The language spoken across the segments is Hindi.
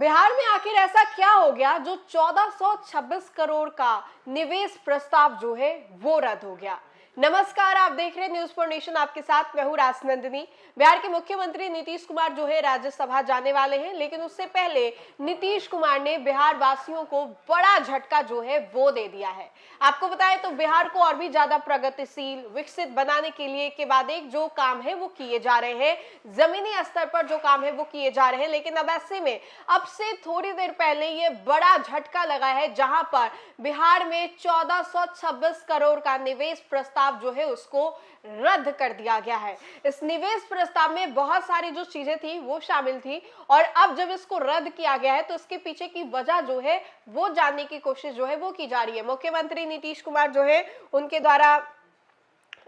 बिहार में आखिर ऐसा क्या हो गया जो 1426 करोड़ का निवेश प्रस्ताव जो है वो रद्द हो गया। नमस्कार, आप देख रहे हैं न्यूज फॉर नेशन। आपके साथ मैं हूं राजनंदिनी। बिहार के मुख्यमंत्री नीतीश कुमार जो है राज्यसभा जाने वाले हैं, लेकिन उससे पहले नीतीश कुमार ने बिहार वासियों को बड़ा झटका जो है वो दे दिया है। आपको बताएं तो बिहार को और भी ज्यादा प्रगतिशील विकसित बनाने के लिए के बाद एक जो काम है वो किए जा रहे हैं, जमीनी स्तर पर जो काम है वो किए जा रहे हैं। लेकिन अब ऐसे में अब से थोड़ी देर पहले ये बड़ा झटका लगा है, जहां पर बिहार में 1426 करोड़ का निवेश प्रस्ताव जो है उसको रद्द कर दिया गया है। इस निवेश प्रस्ताव में बहुत सारी जो चीजें थी वो शामिल थी, और अब जब इसको रद्द किया गया है तो इसके पीछे की वजह जो है वो जानने की कोशिश जो है वो की जा रही है। मुख्यमंत्री नीतीश कुमार जो है उनके द्वारा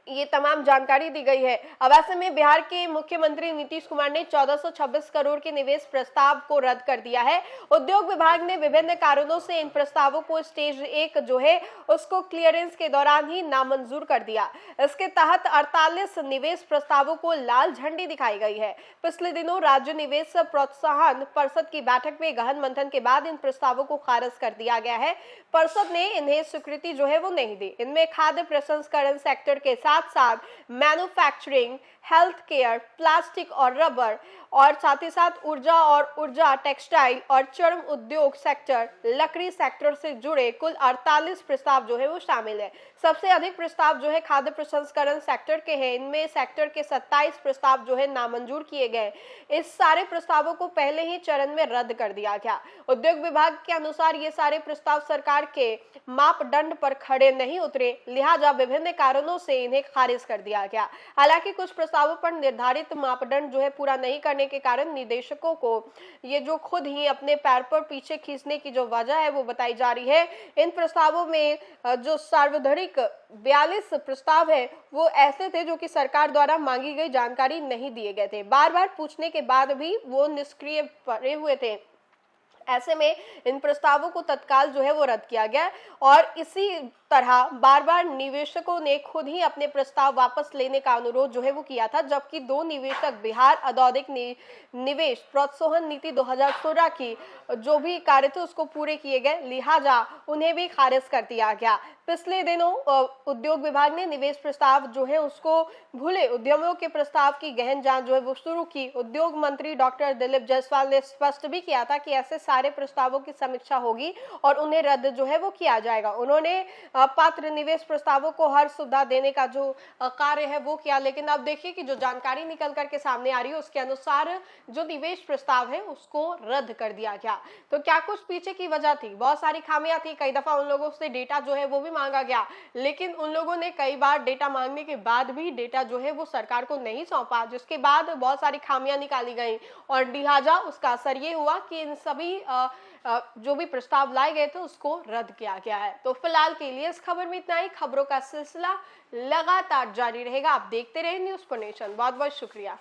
ये तमाम जानकारी दी गई है। अब ऐसे में बिहार के मुख्यमंत्री नीतीश कुमार ने 1426 करोड़ के निवेश प्रस्ताव को रद्द कर दिया है। उद्योग विभाग ने विभिन्न कारणों से इन प्रस्तावों को स्टेज 1 जो है उसको क्लियरेंस के दौरान ही नामंजूर कर दिया। इसके तहत 48 निवेश प्रस्तावों को लाल झंडी दिखाई गई है। पिछले दिनों राज्य निवेश प्रोत्साहन परिषद की बैठक में गहन मंथन के बाद इन प्रस्तावों को खारिज कर दिया गया है। परिषद ने इन्हें स्वीकृति जो है वो नहीं दी। इनमें खाद्य प्रसंस्करण सेक्टर के साथ साथ मैन्युफैक्चरिंग, हेल्थ केयर, प्लास्टिक और रबर, और साथ ही साथ ऊर्जा, टेक्सटाइल और चर्म उद्योग सेक्टर, लकड़ी सेक्टर से जुड़े कुल 48 प्रस्ताव जो है वो शामिल है। सबसे अधिक प्रस्ताव जो है खाद्य प्रसंस्करण सेक्टर के हैं। इनमें सेक्टर के 27 प्रस्ताव जो है नामंजूर किए गए। इस सारे प्रस्तावों को पहले ही चरण में रद्द कर दिया गया। उद्योग विभाग के अनुसार ये सारे प्रस्ताव सरकार के मापदंड पर खड़े नहीं उतरे, लिहाजा विभिन्न कारणों से इन्हें खारिज कर दिया गया। हालांकि कुछ प्रस्तावों पर निर्धारित मापदंड जो है पूरा नहीं करने के कारण निदेशकों को ये जो खुद ही अपने पैर पर पीछे खींचने की जो वजह है वो बताई जा रही है। इन प्रस्तावों में जो सार्वजनिक 42 प्रस्ताव है वो ऐसे थे जो कि सरकार द्वारा मांगी गई जानकारी नहीं दिए गए थे। बार बार पूछने के बाद भी वो निष्क्रिय पड़े हुए थे। ऐसे में इन प्रस्तावों को तत्काल जो है वो रद्द किया गया, और इसी तरह बार बार निवेशकों ने खुद ही अपने प्रस्ताव वापस लेने का अनुरोध जो है वो किया था, जबकि दो निवेशक बिहार औद्योगिक निवेश प्रोत्साहन नीति 2016 की जो भी कार्य थे उसको पूरे किए गए, लिहाजा उन्हें भी खारिज कर दिया गया। पिछले दिनों उद्योग विभाग ने निवेश प्रस्ताव जो है उसको भूले उद्यमियों के प्रस्ताव की गहन जांच जो है वो शुरू की। उद्योग मंत्री डॉक्टर दिलीप जायसवाल ने स्पष्ट भी किया था कि ऐसे सारे प्रस्तावों की समीक्षा होगी और उन्हें रद्द जो है वो किया जाएगा। उन्होंने पात्र निवेश प्रस्तावों को हर सुविधा देने का जो कार्य है वो किया। लेकिन अब देखिए कि जो जानकारी निकल करके सामने आ रही है उसके अनुसार जो निवेश प्रस्ताव है उसको रद्द कर दिया गया। तो क्या कुछ पीछे की वजह थी? बहुत सारी खामियां थी। कई दफा उन लोगों से डेटा जो है वो भी मांगा गया, लेकिन उन लोगों ने कई बार डेटा मांगने के बाद भी डेटा जो है वो सरकार को नहीं सौंपा, जिसके बाद बहुत सारी खामियां निकाली गई, और लिहाजा उसका असर ये हुआ कि इन सभी जो भी प्रस्ताव लाए गए थे उसको रद्द किया गया है। तो फिलहाल के लिए इस खबर में इतना ही। खबरों का सिलसिला लगातार जारी रहेगा। आप देखते रहे न्यूज फॉर नेशन। बहुत बहुत शुक्रिया।